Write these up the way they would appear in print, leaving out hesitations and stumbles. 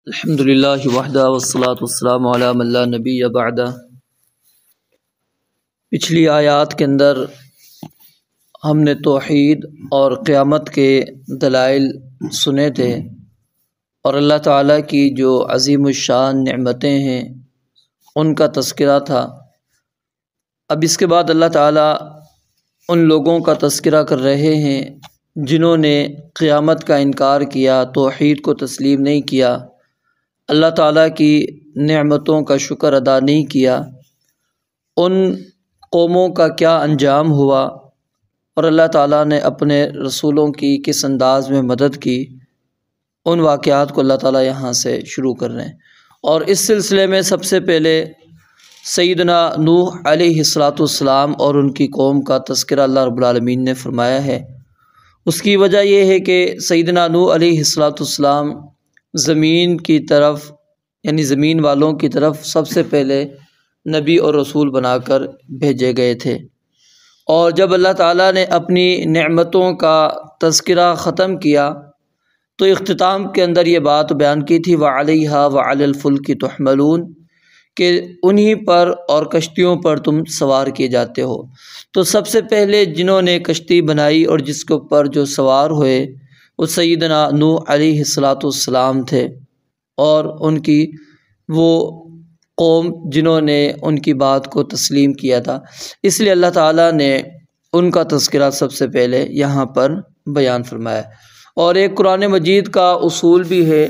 الحمدللہ وحدہ والصلاة والسلام علی من لا نبی بعدہ۔ پچھلی آیات کے اندر ہم نے توحید اور قیامت کے دلائل سنے تھے اور اللہ تعالیٰ کی جو عظیم الشان نعمتیں ہیں ان کا تذکرہ تھا۔ اب اس کے بعد اللہ تعالیٰ ان لوگوں کا تذکرہ کر رہے ہیں جنہوں نے قیامت کا انکار کیا، توحید کو تسلیم نہیں کیا، اللہ تعالیٰ کی نعمتوں کا شکر ادا نہیں کیا۔ ان قوموں کا کیا انجام ہوا اور اللہ تعالیٰ نے اپنے رسولوں کی کس انداز میں مدد کی، ان واقعات کو اللہ تعالیٰ یہاں سے شروع کر رہے ہیں۔ اور اس سلسلے میں سب سے پہلے سیدنا نوح علیہ السلام اور ان کی قوم کا تذکرہ اللہ رب العالمین نے فرمایا ہے۔ اس کی وجہ یہ ہے کہ سیدنا نوح علیہ السلام زمین کی طرف یعنی زمین والوں کی طرف سب سے پہلے نبی اور رسول بنا کر بھیجے گئے تھے، اور جب اللہ تعالیٰ نے اپنی نعمتوں کا تذکرہ ختم کیا تو اختتام کے اندر یہ بات بیان کی تھی وَعَلَيْهَا وَعَلَى الْفُلْكِ تُحْمَلُونَ، کہ انہی پر اور کشتیوں پر تم سوار کیے جاتے ہو۔ تو سب سے پہلے جنہوں نے کشتی بنائی اور جس کے اوپر جو سوار ہوئے وہ سیدنا نوح علیہ السلام تھے، اور ان کی وہ قوم جنہوں نے ان کی بات کو تسلیم کیا تھا۔ اس لیے اللہ تعالیٰ نے ان کا تذکرہ سب سے پہلے یہاں پر بیان فرمایا۔ اور ایک قرآن مجید کا اصول بھی ہے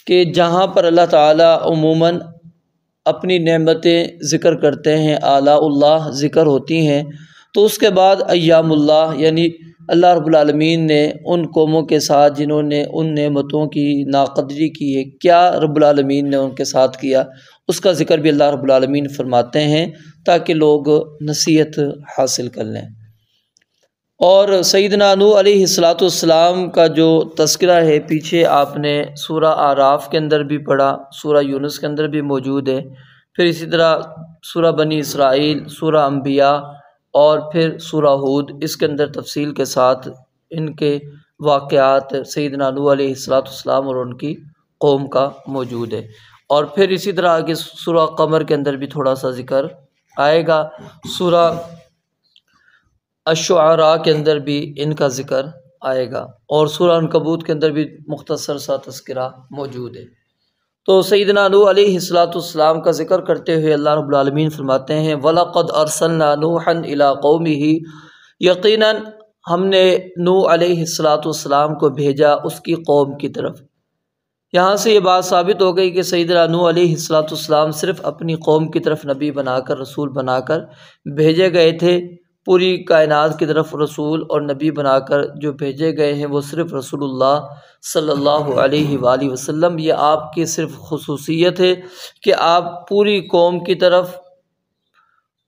کہ جہاں پر اللہ تعالیٰ عموماً اپنی نعمتیں ذکر کرتے ہیں، آلاء اللہ ذکر ہوتی ہیں، تو اس کے بعد ایام اللہ یعنی اللہ رب العالمین نے ان قوموں کے ساتھ جنہوں نے ان نعمتوں کی ناقدری کی ہے، کیا رب العالمین نے ان کے ساتھ کیا، اس کا ذکر بھی اللہ رب العالمین فرماتے ہیں تاکہ لوگ نصیحت حاصل کر لیں۔ اور سیدنا نوح علیہ السلام کا جو تذکرہ ہے پیچھے آپ نے سورہ اعراف کے اندر بھی پڑھا، سورہ یونس کے اندر بھی موجود ہے، پھر اسی طرح سورہ بنی اسرائیل، سورہ انبیاء اور پھر سورہ ہود، اس کے اندر تفصیل کے ساتھ ان کے واقعات سیدنا نوح علیہ السلام اور ان کی قوم کا موجود ہے۔ اور پھر اسی طرح آگے سورہ قمر کے اندر بھی تھوڑا سا ذکر آئے گا، سورہ الشعراء کے اندر بھی ان کا ذکر آئے گا، اور سورہ عنکبوت کے اندر بھی مختصر سا تذکرہ موجود ہے۔ تو سیدنا نوح علیہ السلام کا ذکر کرتے ہوئے اللہ رب العالمین فرماتے ہیں وَلَقَدْ أَرْسَلْنَا نُوحًا إِلَىٰ قَوْمِهِ، یقیناً ہم نے نوح علیہ السلام کو بھیجا اس کی قوم کی طرف۔ یہاں سے یہ بات ثابت ہو گئی کہ سیدنا نوح علیہ السلام صرف اپنی قوم کی طرف نبی بنا کر، رسول بنا کر بھیجے گئے تھے۔ پوری کائنات کی طرف رسول اور نبی بنا کر جو بھیجے گئے ہیں وہ صرف رسول اللہ صلی اللہ علیہ وآلہ وسلم، یہ آپ کی صرف خصوصیت ہے کہ آپ پوری قوم کی طرف،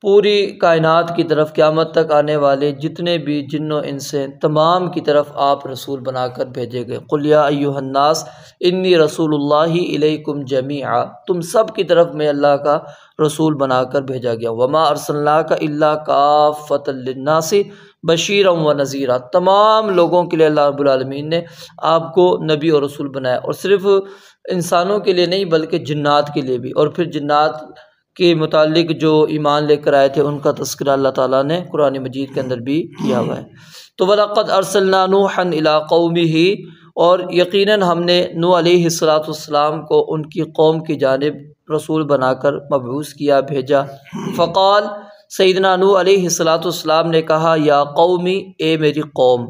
پوری کائنات کی طرف، قیامت تک آنے والے جتنے بھی جن و انس ہیں تمام کی طرف آپ رسول بنا کر بھیجے گئے۔ قُلْ يَا أَيُّهَا النَّاسُ إِنِّي رَسُولُ اللَّهِ إِلَيْكُمْ جَمِيعًا، تم سب کی طرف میں اللہ کا رسول بنا کر بھیجا گیا۔ وَمَا أَرْسَلْنَاكَ إِلَّا كَافَّةً لِلنَّاسِ بَشِيرًا وَنَذِيرًا، تمام لوگوں کے لیے اللہ رب العالمین نے آپ کو نبی اور رسول بنایا، اور صرف انسانوں کے لیے نہیں بلکہ جنات کے لیے بھی۔ اور پھر جنات کے متعلق جو ایمان لے کر آئے تھے ان کا تذکرہ اللہ تعالیٰ نے قرآن مجید کے اندر بھی کیا ہوا ہے۔ تو وَلَقَدْ أَرْسَلْنَا نُوحًا إِلَىٰ قَوْمِهِ، اور یقیناً ہم نے نوح علیہ السلام کو ان کی قوم کی جانب رسول بنا کر مبعوث کیا، بھیجا۔ فقال، سیدنا نوح علیہ السلام نے کہا یا قومی، اے میری قوم۔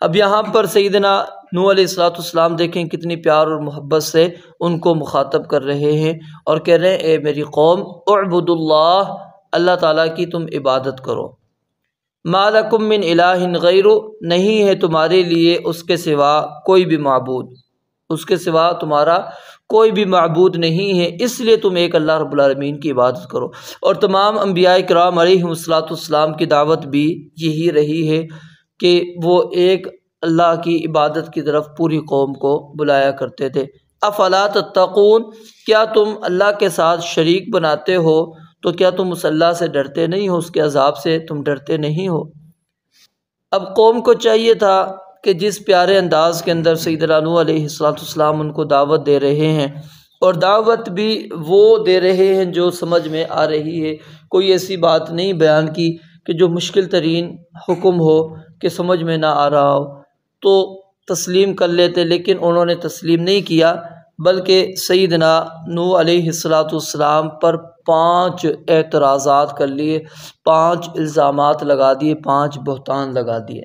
اب یہاں پر سیدنا نوح علیہ السلام دیکھیں کتنی پیار اور محبت سے ان کو مخاطب کر رہے ہیں اور کہہ رہے ہیں اے میری قوم اعبدوا اللہ، اللہ تعالیٰ کی تم عبادت کرو۔ ما لکم من الہ غیرہ، نہیں ہے تمہارے لیے اس کے سوا کوئی بھی معبود، اس کے سوا تمہارا کوئی بھی معبود نہیں ہے، اس لیے تم ایک اللہ رب العالمین کی عبادت کرو۔ اور تمام انبیاء کرام علیہ السلام کی دعوت بھی یہی رہی ہے کہ وہ ایک اللہ کی عبادت کی طرف پوری قوم کو بلایا کرتے تھے۔ افلا تتقون، کیا تم اللہ کے ساتھ شریک بناتے ہو تو کیا تم اس اللہ سے ڈرتے نہیں ہو، اس کے عذاب سے تم ڈرتے نہیں ہو؟ اب قوم کو چاہیے تھا کہ جس پیارے انداز کے اندر سیدنا نوح علیہ السلام ان کو دعوت دے رہے ہیں اور دعوت بھی وہ دے رہے ہیں جو سمجھ میں آ رہی ہے۔ کوئی ایسی بات نہیں بیان کی کہ جو مشکل ترین حکم ہو کہ سمجھ میں نہ آ رہا ہو تو تسلیم کر لیتے، لیکن انہوں نے تسلیم نہیں کیا، بلکہ سیدنا نوح علیہ السلام پر 5 اعتراضات کر لیے، 5 الزامات لگا دیے، 5 بہتان لگا دیے۔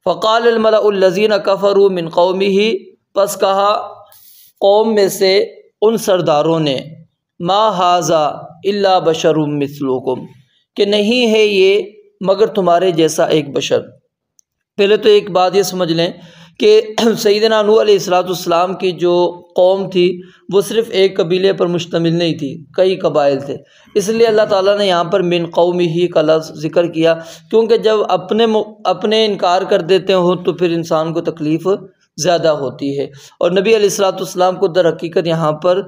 فقال الملأ الذین کفروا من قومہ، پس کہا قوم میں سے ان سرداروں نے، ما ھذا الا بشر مثلکم، کہ نہیں ہے یہ مگر تمہارے جیسا ایک بشر۔ پہلے تو ایک بات یہ سمجھ لیں کہ سیدنا نوح علیہ السلام کی جو قوم تھی وہ صرف ایک قبیلے پر مشتمل نہیں تھی، کئی قبائل تھے، اس لیے اللہ تعالیٰ نے یہاں پر من قومہ کا لفظ ذکر کیا، کیونکہ جب اپنے انکار کر دیتے ہوں تو پھر انسان کو تکلیف زیادہ ہوتی ہے۔ اور نبی علیہ السلام کو در حقیقت یہاں پر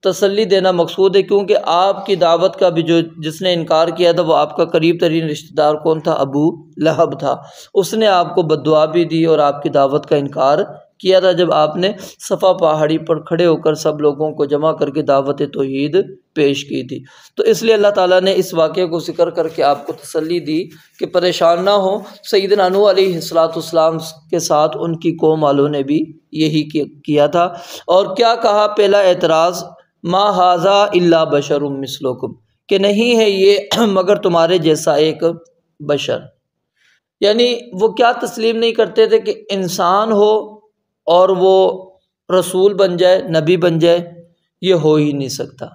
تسلی دینا مقصود ہے، کیونکہ آپ کی دعوت کا بھی جس نے انکار کیا تھا وہ آپ کا قریب ترین رشتہ دار کون تھا؟ ابو لہب تھا۔ اس نے آپ کو بد دعا بھی دی اور آپ کی دعوت کا انکار کیا تھا جب آپ نے صفا پہاڑی پر کھڑے ہو کر سب لوگوں کو جمع کر کے دعوت توحید پیش کی تھی۔ تو اس لیے اللہ تعالیٰ نے اس واقعے کو ذکر کر کے آپ کو تسلی دی کہ پریشان نہ ہو۔ سیدنا نوح علیہ السلام کے ساتھ ان کی قوم والوں نے بھی یہی کیا تھا۔ اور کیا کہا پہلا اعتراض؟ ما ھذا الا بشر مثلکم، کہ نہیں ہے یہ مگر تمہارے جیسا ایک بشر۔ یعنی وہ کیا تسلیم نہیں کرتے تھے کہ انسان ہو اور وہ رسول بن جائے، نبی بن جائے، یہ ہو ہی نہیں سکتا۔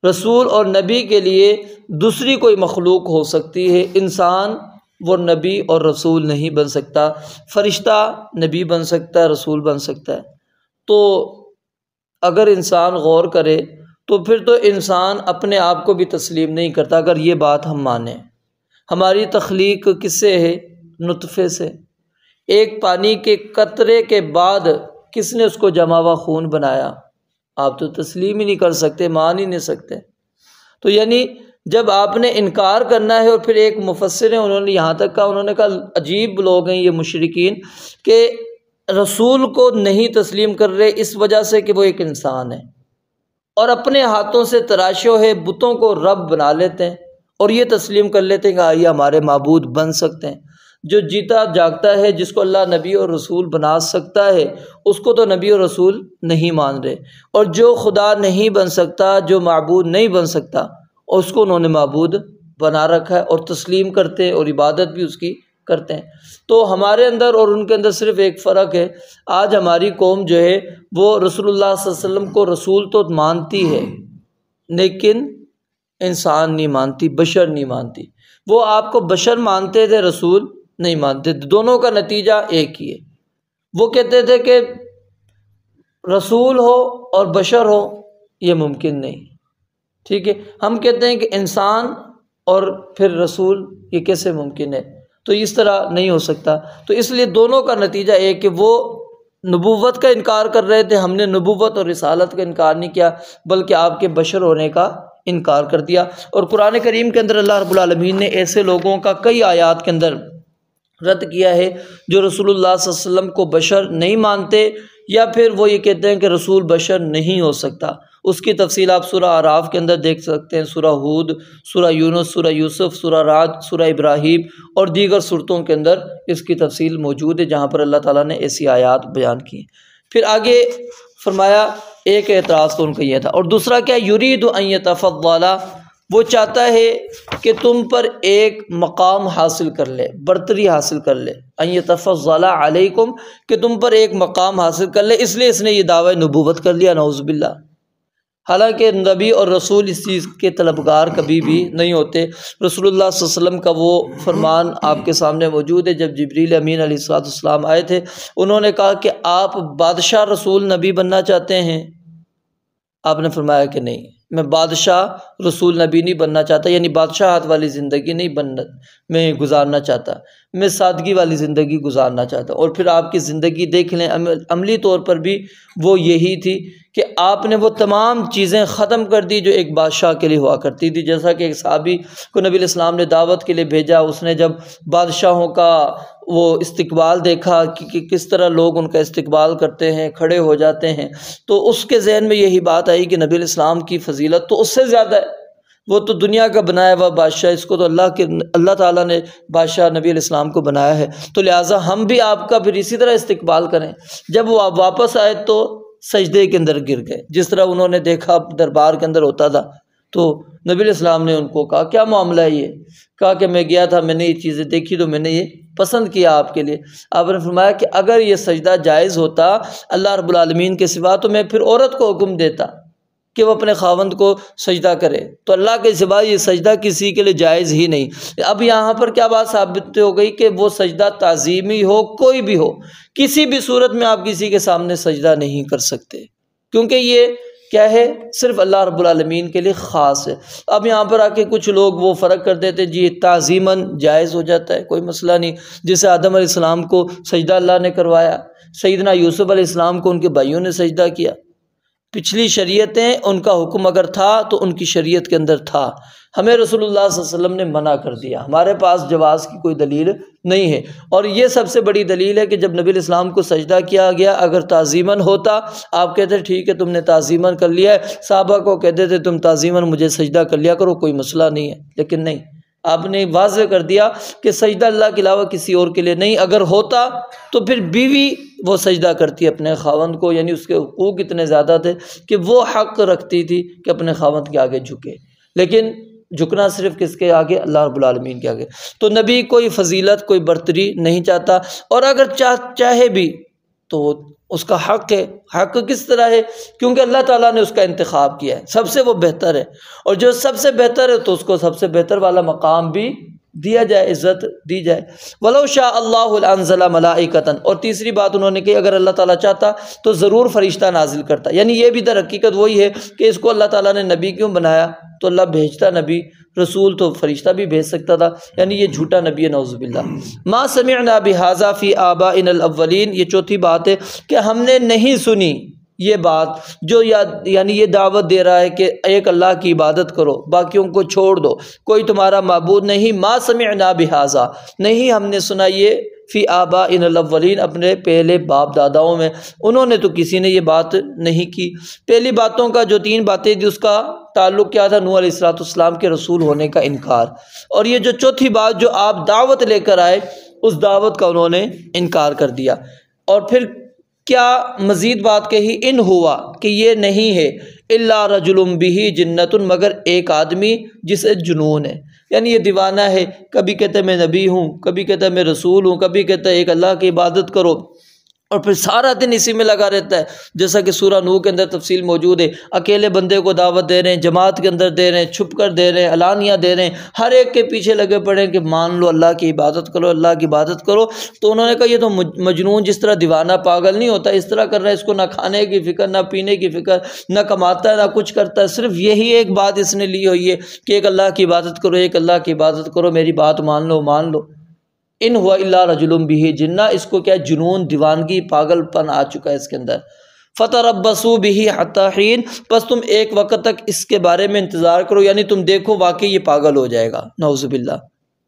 رسول اور نبی کے لیے دوسری کوئی مخلوق ہو سکتی ہے، انسان وہ نبی اور رسول نہیں بن سکتا۔ فرشتہ نبی بن سکتا ہے، رسول بن سکتا ہے۔ تو اگر انسان غور کرے تو پھر تو انسان اپنے آپ کو بھی تسلیم نہیں کرتا اگر یہ بات ہم مانیں۔ ہماری تخلیق کس سے ہے؟ نطفے سے۔ ایک پانی کے قطرے کے بعد کس نے اس کو جمع ہوا خون بنایا؟ آپ تو تسلیم ہی نہیں کر سکتے، مان ہی نہیں سکتے۔ تو یعنی جب آپ نے انکار کرنا ہے، اور پھر ایک مفسر ہیں انہوں نے یہاں تک کہا، انہوں نے کہا عجیب لوگ ہیں یہ مشرکین کہ رسول کو نہیں تسلیم کر رہے اس وجہ سے کہ وہ ایک انسان ہے، اور اپنے ہاتھوں سے تراشے ہوئے بتوں کو رب بنا لیتے ہیں اور یہ تسلیم کر لیتے ہیں کہ یہ ہمارے معبود بن سکتے ہیں۔ جو جیتا جاگتا ہے جس کو اللہ نبی اور رسول بنا سکتا ہے اس کو تو نبی اور رسول نہیں مان رہے، اور جو خدا نہیں بن سکتا، جو معبود نہیں بن سکتا، اس کو انہوں نے معبود بنا رکھا ہے اور تسلیم کرتے ہیں اور عبادت بھی اس کی کرتے ہیں۔ تو ہمارے اندر اور ان کے اندر صرف ایک فرق ہے۔ آج ہماری قوم جو ہے وہ رسول اللہ صلی اللہ علیہ وسلم کو رسول تو مانتی ہے لیکن انسان نہیں مانتی، بشر نہیں مانتی۔ وہ آپ کو بشر مانتے تھے، رسول نہیں مانتے، دونوں کا نتیجہ ایک ہی ہے۔ وہ کہتے تھے کہ رسول ہو اور بشر ہو یہ ممکن نہیں، ٹھیک ہے۔ ہم کہتے ہیں کہ انسان اور پھر رسول، یہ کیسے ممکن ہے؟ تو اس طرح نہیں ہو سکتا۔ تو اس لیے دونوں کا نتیجہ ایک کہ وہ نبوت کا انکار کر رہے تھے، ہم نے نبوت اور رسالت کا انکار نہیں کیا بلکہ آپ کے بشر ہونے کا انکار کر دیا۔ اور قرآن کریم کے اندر اللہ رب العالمین نے ایسے لوگوں کا کئی آیات کے اندر رد کیا ہے جو رسول اللہ صلی اللہ علیہ وسلم کو بشر نہیں مانتے، یا پھر وہ یہ کہتے ہیں کہ رسول بشر نہیں ہو سکتا۔ اس کی تفصیل آپ سورہ اعراف کے اندر دیکھ سکتے ہیں، سورہ ہود، سورہ یونس، سورہ یوسف، سورہ رعد، سورہ ابراہیم اور دیگر سورتوں کے اندر اس کی تفصیل موجود ہے جہاں پر اللہ تعالیٰ نے ایسی آیات بیان کی۔ پھر آگے فرمایا ایک اعتراض تو ان کا یہ تھا، اور دوسرا کیا؟ یرید ان یتفضل، وہ چاہتا ہے کہ تم پر ایک مقام حاصل کر لے، برتری حاصل کر لے، ان یتفضل علیکم، کہ تم پر ایک مقام حاصل کر لے، اس لیے اس نے یہ دعوی نبوت کر لیا، نعوذ باللہ۔ حالانکہ نبی اور رسول اس چیز کے طلبگار کبھی بھی نہیں ہوتے۔ رسول اللہ صلی اللہ علیہ وسلم کا وہ فرمان آپ کے سامنے موجود ہے، جب جبریل امین علیہ السلام آئے تھے انہوں نے کہا کہ آپ بادشاہ رسول نبی بننا چاہتے ہیں؟ آپ نے فرمایا کہ نہیں، میں بادشاہ رسول نبی نہیں بننا چاہتا، یعنی بادشاہت والی زندگی نہیں میں گزارنا چاہتا، میں سادگی والی زندگی گزارنا چاہتا۔ اور پھر آپ کی زندگی دیکھ لیں، عملی طور پر بھی وہ یہی تھی کہ آپ نے وہ تمام چیزیں ختم کر دی جو ایک بادشاہ کے لیے ہوا کرتی تھی۔ جیسا کہ ایک صحابی کو نبی علیہ السلام نے دعوت کے لیے بھیجا، اس نے جب بادشاہوں کا وہ استقبال دیکھا کہ کس طرح لوگ ان کا استقبال کرتے ہیں، کھڑے ہو جاتے ہیں، تو اس کے ذہن میں یہی بات آئی کہ نبی علیہ السلام کی فضیلت تو اس سے زیادہ ہے، وہ تو دنیا کا بنایا ہوا بادشاہ، اس کو تو اللہ تعالیٰ نے بادشاہ نبی علیہ السلام کو بنایا ہے، تو لہٰذا ہم بھی آپ کا پھر اسی طرح استقبال کریں۔ جب وہ آپ واپس آئے تو سجدے کے اندر گر گئے، جس طرح انہوں نے دیکھا دربار کے اندر ہوتا تھا۔ تو نبی علیہ السلام نے ان کو کہا کیا معاملہ ہے یہ؟ کہا کہ میں گیا تھا، میں نے یہ چیزیں دیکھی تو میں نے یہ پسند کیا آپ کے لیے۔ آپ نے فرمایا کہ اگر یہ سجدہ جائز ہوتا اللہ رب العالمین کے سوا تو میں پھر عورت کو حکم دیتا کہ وہ اپنے خاوند کو سجدہ کرے، تو اللہ کے سوا یہ سجدہ کسی کے لیے جائز ہی نہیں۔ اب یہاں پر کیا بات ثابت ہو گئی کہ وہ سجدہ تعظیمی ہو، کوئی بھی ہو، کسی بھی صورت میں آپ کسی کے سامنے سجدہ نہیں کر سکتے، کیونکہ یہ کیا ہے، صرف اللہ رب العالمین کے لیے خاص ہے۔ اب یہاں پر آ کے کچھ لوگ وہ فرق کر دیتے جی تعظیماً جائز ہو جاتا ہے، کوئی مسئلہ نہیں، جسے آدم علیہ السلام کو سجدہ اللہ نے کروایا، سیدنا یوسف علیہ السلام کو ان کے بھائیوں نے سجدہ کیا۔ پچھلی شریعتیں ان کا حکم اگر تھا تو ان کی شریعت کے اندر تھا، ہمیں رسول اللہ صلی اللہ علیہ وسلم نے منع کر دیا، ہمارے پاس جواز کی کوئی دلیل نہیں ہے۔ اور یہ سب سے بڑی دلیل ہے کہ جب نبی علیہ السلام کو سجدہ کیا گیا، اگر تعظیماً ہوتا، آپ کہتے ٹھیک ہے تم نے تعظیماً کر لیا ہے، صحابہ کو کہتے تھے تم تعظیماً مجھے سجدہ کر لیا کرو، کوئی مسئلہ نہیں ہے، لیکن نہیں، آپ نے واضح کر دیا کہ سجدہ اللہ کے علاوہ کسی اور کے لیے نہیں۔ اگر ہوتا تو پھر بیوی وہ سجدہ کرتی اپنے خاوند کو، یعنی اس کے حقوق اتنے زیادہ تھے کہ وہ حق رکھتی تھی کہ اپنے خاوند کے آگے جھکے، لیکن جھکنا صرف کس کے آگے؟ اللہ رب العالمین کے آگے۔ تو نبی کوئی فضیلت، کوئی برتری نہیں چاہتا، اور اگر چاہے بھی تو اس کا حق ہے۔ حق کس طرح ہے؟ کیونکہ اللہ تعالیٰ نے اس کا انتخاب کیا ہے، سب سے وہ بہتر ہے، اور جو سب سے بہتر ہے تو اس کو سب سے بہتر والا مقام بھی دیا جائے، عزت دی جائے۔ وَلَوْ شَاءَ اللَّهُ لَأَنزَلَ مَلَائِكَةً، اور تیسری بات انہوں نے کہ اگر اللہ تعالیٰ چاہتا تو ضرور فرشتہ نازل کرتا، یعنی یہ بھی در حقیقت وہی ہے کہ اس کو اللہ تعالیٰ نے نبی کیوں بنایا، تو اللہ بھیجتا نبی رسول تو فرشتہ بھی بھیج سکتا تھا، یعنی یہ جھوٹا نبی ہے نعوذ باللہ۔ ما سمعنا بہذا فی آبائنا الاولین، یہ چوتھی بات ہے کہ ہم نے نہیں سنی یہ بات جو یعنی یہ دعوت دے رہا ہے کہ ایک اللہ کی عبادت کرو، باقیوں کو چھوڑ دو، کوئی تمہارا معبود نہیں۔ ما سمعنا بہذا، نہیں ہم نے سنا یہ فی آبائنا الاولین، اپنے پہلے باپ داداؤں میں، انہوں نے تو کسی نے یہ بات نہیں کی۔ پہلی باتوں کا جو 3 باتیں تھی اس کا تعلق کیا تھا؟ نوح علیہ السلام کے رسول ہونے کا انکار، اور یہ جو چوتھی بات جو آپ دعوت لے کر آئے اس دعوت کا انہوں نے انکار کر دیا۔ اور پھر کیا مزید بات کہی؟ ان ہوا، کہ یہ نہیں ہے الا رجل بہ جنۃ، مگر ایک آدمی جسے جنون ہے، یعنی یہ دیوانہ ہے، کبھی کہتا ہے میں نبی ہوں، کبھی کہتا ہے میں رسول ہوں، کبھی کہتا ہے ایک اللہ کی عبادت کرو، اور پھر سارا دن اسی میں لگا رہتا ہے۔ جیسا کہ سورہ نوح کے اندر تفصیل موجود ہے، اکیلے بندے کو دعوت دے رہے ہیں، جماعت کے اندر دے رہے ہیں، چھپ کر دے رہے ہیں، علانیہ دے رہے ہیں، ہر ایک کے پیچھے لگے پڑے ہیں کہ مان لو اللہ کی عبادت کرو، اللہ کی عبادت کرو۔ تو انہوں نے کہا یہ تو مجنون، جس طرح دیوانہ پاگل نہیں ہوتا اس طرح کر رہا ہے، اس کو نہ کھانے کی فکر، نہ پینے کی فکر، نہ کماتا ہے نہ کچھ کرتا ہے، صرف یہی ایک بات اس نے لی ہوئی ہے کہ ایک اللہ کی عبادت کرو، ایک اللہ کی عبادت کرو، میری بات مان لو مان لو۔ ان ہوا الا رجل بہ جنہ، اس کو کیا جنون، دیوانگی، پاگل پن آ چکا ہے اس کے اندر۔ فتربصوا بہ حتی حین، بس تم ایک وقت تک اس کے بارے میں انتظار کرو، یعنی تم دیکھو واقعی یہ پاگل ہو جائے گا، نعوذ باللہ۔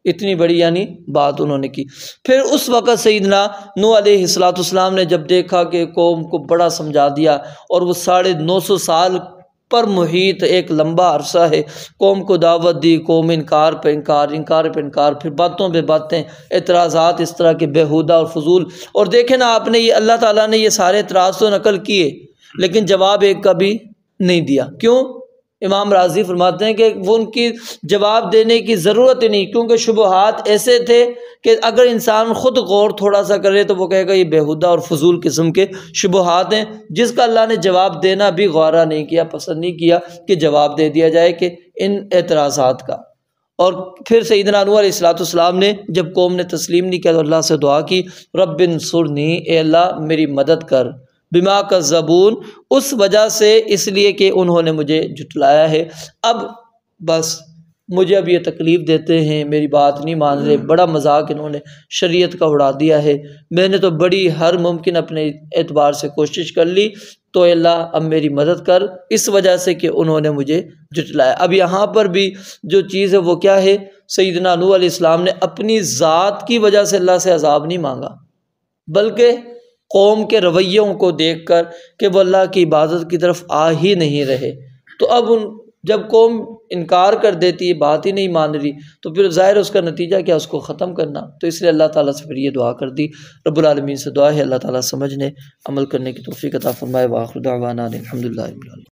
اتنی بڑی یعنی بات انہوں نے کی۔ پھر اس وقت سیدنا نوح علیہ السلام نے جب دیکھا کہ قوم کو بڑا سمجھا دیا، اور وہ 950 سال پر محیط ایک لمبا عرصہ ہے، قوم کو دعوت دی، قوم انکار پہ انکار، انکار پہ انکار، پھر باتوں پہ باتیں، اعتراضات اس طرح کے بیہودہ اور فضول۔ اور دیکھیں نا آپ نے، یہ اللہ تعالیٰ نے یہ سارے اعتراض تو نقل کیے لیکن جواب ایک کا بھی نہیں دیا۔ کیوں؟ امام راضی فرماتے ہیں کہ وہ ان کی جواب دینے کی ضرورت ہی نہیں، کیونکہ شبہات ایسے تھے کہ اگر انسان خود غور تھوڑا سا کرے تو وہ کہے گا یہ بیہودہ اور فضول قسم کے شبہات ہیں، جس کا اللہ نے جواب دینا بھی غورہ نہیں کیا، پسند نہیں کیا کہ جواب دے دیا جائے کہ ان اعتراضات کا۔ اور پھر سیدنا نوح علیہ السلام نے جب قوم نے تسلیم نہیں کیا تو اللہ سے دعا کی، رب انصرنی، اے اللہ میری مدد کر، بما کذبون، اس وجہ سے، اس لیے کہ انہوں نے مجھے جھٹلایا ہے، اب بس مجھے اب یہ تکلیف دیتے ہیں، میری بات نہیں مان رہے، بڑا مذاق انہوں نے شریعت کا اڑا دیا ہے، میں نے تو بڑی ہر ممکن اپنے اعتبار سے کوشش کر لی، تو اے اللہ اب میری مدد کر، اس وجہ سے کہ انہوں نے مجھے جھٹلایا۔ اب یہاں پر بھی جو چیز ہے وہ کیا ہے؟ سیدنا نوح علیہ السلام نے اپنی ذات کی وجہ سے اللہ سے عذاب نہیں مانگا، بلکہ قوم کے رویوں کو دیکھ کر کہ وہ اللہ کی عبادت کی طرف آ ہی نہیں رہے۔ تو اب جب قوم انکار کر دیتی ہے، بات ہی نہیں مان رہی، تو پھر ظاہر اس کا نتیجہ کیا، اس کو ختم کرنا۔ تو اس لیے اللہ تعالیٰ سے پھر یہ دعا کر دی۔ رب العالمین سے دعا ہے اللہ تعالیٰ سمجھنے عمل کرنے کی توفیق عطا فرمائے۔ وآخر دعوانا الحمدللہ رب العالمین۔